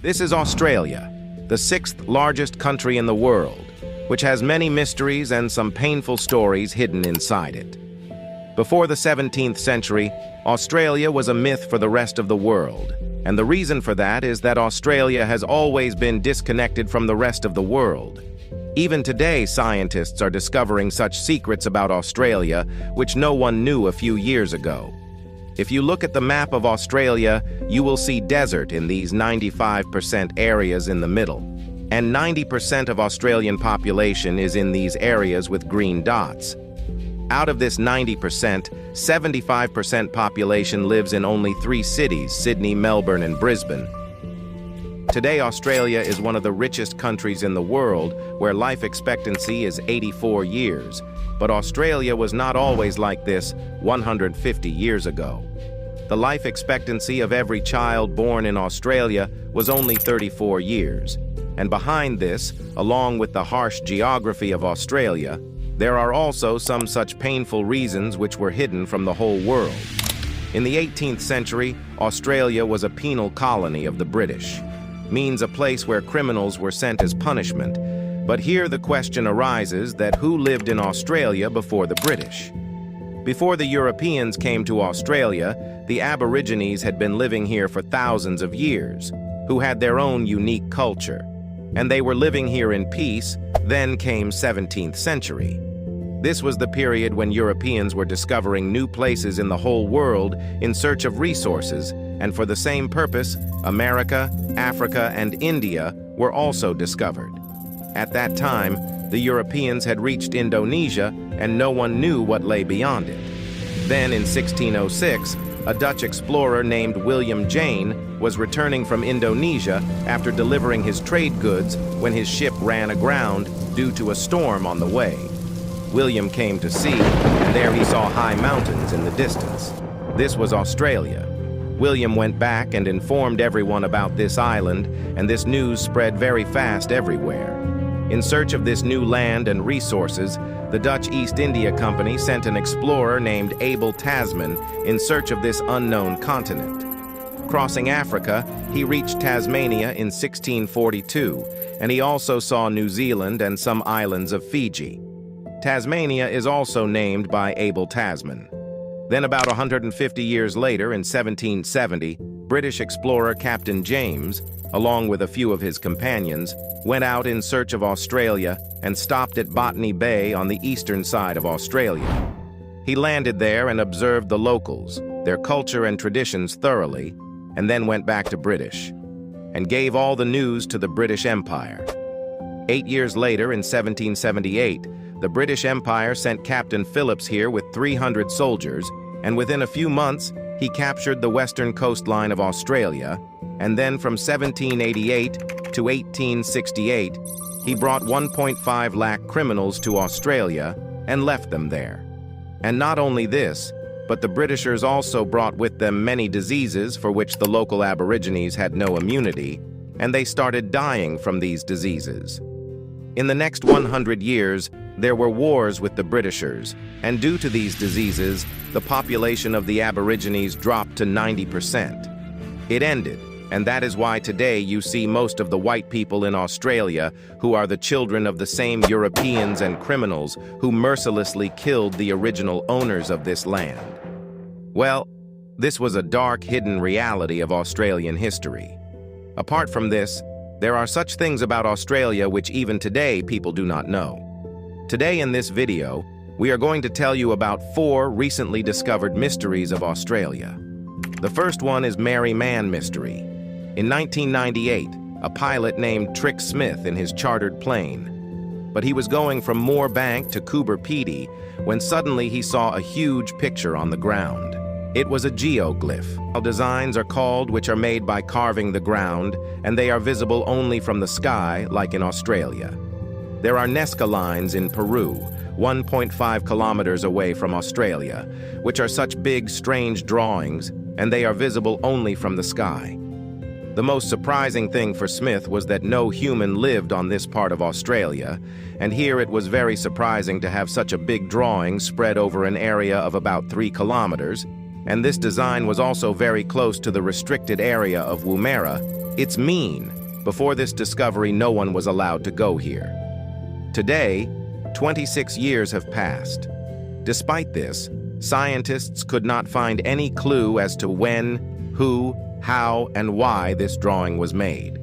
This is Australia, the sixth largest country in the world, which has many mysteries and some painful stories hidden inside it. Before the 17th century, Australia was a myth for the rest of the world, and the reason for that is that Australia has always been disconnected from the rest of the world. Even today, scientists are discovering such secrets about Australia which no one knew a few years ago. If you look at the map of Australia, you will see desert in these 95% areas in the middle, and 90% of Australian population is in these areas with green dots. Out of this 90%, 75% population lives in only 3 cities, Sydney, Melbourne, and Brisbane. Today, Australia is one of the richest countries in the world, where life expectancy is 84 years. But Australia was not always like this 150 years ago. The life expectancy of every child born in Australia was only 34 years. And behind this, along with the harsh geography of Australia, there are also some such painful reasons which were hidden from the whole world. In the 18th century, Australia was a penal colony of the British, means a place where criminals were sent as punishment. But here the question arises that who lived in Australia before the British? Before the Europeans came to Australia, the Aborigines had been living here for thousands of years, who had their own unique culture. And they were living here in peace. Then came 17th century. This was the period when Europeans were discovering new places in the whole world in search of resources, and for the same purpose, America, Africa, and India were also discovered. At that time, the Europeans had reached Indonesia, and no one knew what lay beyond it. Then, in 1606, a Dutch explorer named William Jane was returning from Indonesia after delivering his trade goods when his ship ran aground due to a storm on the way. William came to sea, and there he saw high mountains in the distance. This was Australia. William went back and informed everyone about this island, and this news spread very fast everywhere. In search of this new land and resources, the Dutch East India Company sent an explorer named Abel Tasman in search of this unknown continent. Crossing Africa, he reached Tasmania in 1642, and he also saw New Zealand and some islands of Fiji. Tasmania is also named by Abel Tasman. Then about 150 years later, in 1770, British explorer Captain James, along with a few of his companions, went out in search of Australia and stopped at Botany Bay on the eastern side of Australia. He landed there and observed the locals, their culture and traditions thoroughly, and then went back to British, and gave all the news to the British Empire. 8 years later, in 1778, the British Empire sent Captain Phillips here with 300 soldiers, and within a few months, he captured the western coastline of Australia, and then from 1788 to 1868, he brought 1.5 lakh criminals to Australia and left them there. And not only this, but the Britishers also brought with them many diseases for which the local Aborigines had no immunity, and they started dying from these diseases. In the next 100 years, there were wars with the Britishers, and due to these diseases, the population of the Aborigines dropped to 90%. It ended, and that is why today you see most of the white people in Australia who are the children of the same Europeans and criminals who mercilessly killed the original owners of this land. Well, this was a dark, hidden reality of Australian history. Apart from this, there are such things about Australia which even today people do not know. Today in this video, we are going to tell you about 4 recently discovered mysteries of Australia. The first one is Marree Man mystery. In 1998, a pilot named Trick Smith in his chartered plane. But he was going from Moorebank to Coober Pedy when suddenly he saw a huge picture on the ground. It was a geoglyph. Designs are called which are made by carving the ground, and they are visible only from the sky, like in Australia. There are Nazca lines in Peru, 1.5 kilometers away from Australia, which are such big, strange drawings, and they are visible only from the sky. The most surprising thing for Smith was that no human lived on this part of Australia, and here it was very surprising to have such a big drawing spread over an area of about 3 kilometers, and this design was also very close to the restricted area of Woomera, It's mean. Before this discovery, no one was allowed to go here. Today, 26 years have passed. Despite this, scientists could not find any clue as to when, who, how, and why this drawing was made.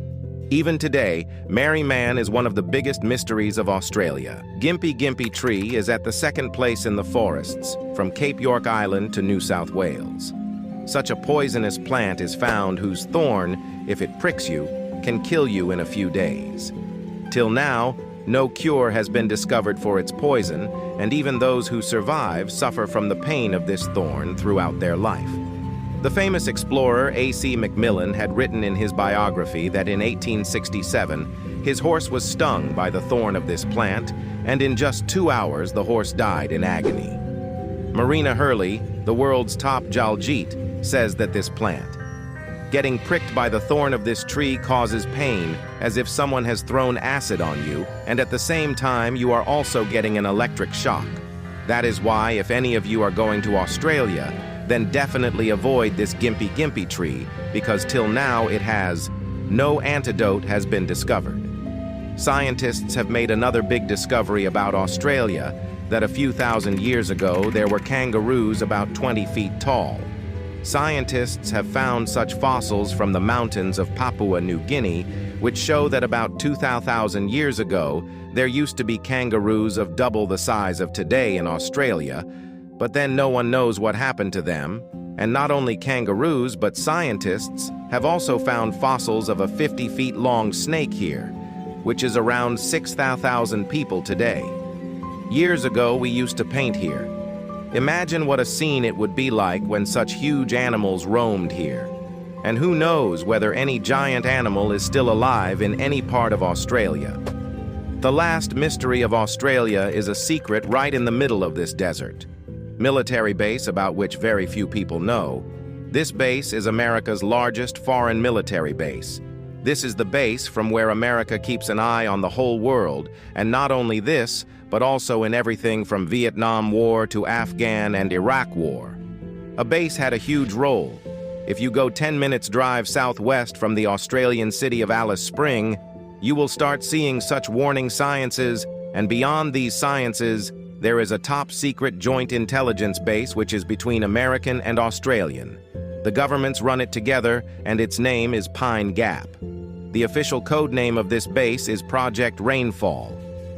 Even today, Marree Man is one of the biggest mysteries of Australia. Gimpy tree is at the second place in the forests, from Cape York Island to New South Wales. Such a poisonous plant is found whose thorn, if it pricks you, can kill you in a few days. Till now, no cure has been discovered for its poison, and even those who survive suffer from the pain of this thorn throughout their life. The famous explorer A.C. Macmillan had written in his biography that in 1867, his horse was stung by the thorn of this plant, and in just 2 hours the horse died in agony. Marina Hurley, the world's top Jaljeet, says that this plant, getting pricked by the thorn of this tree causes pain as if someone has thrown acid on you, and at the same time you are also getting an electric shock. That is why if any of you are going to Australia, then definitely avoid this Gimpy tree, because till now no antidote has been discovered. Scientists have made another big discovery about Australia, that a few thousand years ago there were kangaroos about 20 feet tall. Scientists have found such fossils from the mountains of Papua New Guinea, which show that about 2,000 years ago there used to be kangaroos of double the size of today in Australia, but then no one knows what happened to them. And not only kangaroos, but scientists have also found fossils of a 50 feet long snake here, which is around 6,000 people today. Years ago, we used to paint here. Imagine what a scene it would be like when such huge animals roamed here. And who knows whether any giant animal is still alive in any part of Australia. The last mystery of Australia is a secret right in the middle of this desert. Military base about which very few people know. This base is America's largest foreign military base. This is the base from where America keeps an eye on the whole world, and not only this, but also in everything from Vietnam War to Afghan and Iraq War. A base had a huge role. If you go 10 minutes drive southwest from the Australian city of Alice Springs, you will start seeing such warning sciences, and beyond these sciences, there is a top-secret joint intelligence base which is between American and Australian. The governments run it together, and its name is Pine Gap. The official code name of this base is Project Rainfall.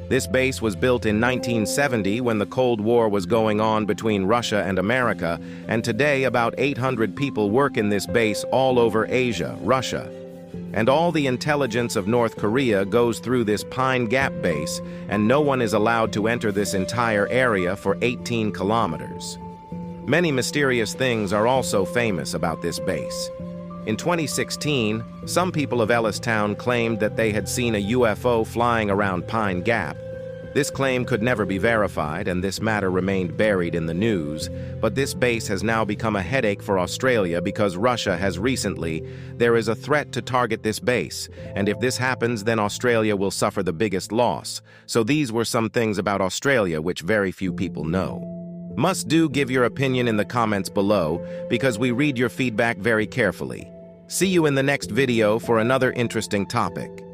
This base was built in 1970 when the Cold War was going on between Russia and America, and today about 800 people work in this base all over Asia, Russia. And all the intelligence of North Korea goes through this Pine Gap base, and no one is allowed to enter this entire area for 18 kilometers. Many mysterious things are also famous about this base. In 2016, some people of Ellistown claimed that they had seen a UFO flying around Pine Gap. This claim could never be verified, and this matter remained buried in the news, but this base has now become a headache for Australia because Russia has recently. There is a threat to target this base, and if this happens, then Australia will suffer the biggest loss. So these were some things about Australia which very few people know. Must do give your opinion in the comments below, because we read your feedback very carefully. See you in the next video for another interesting topic.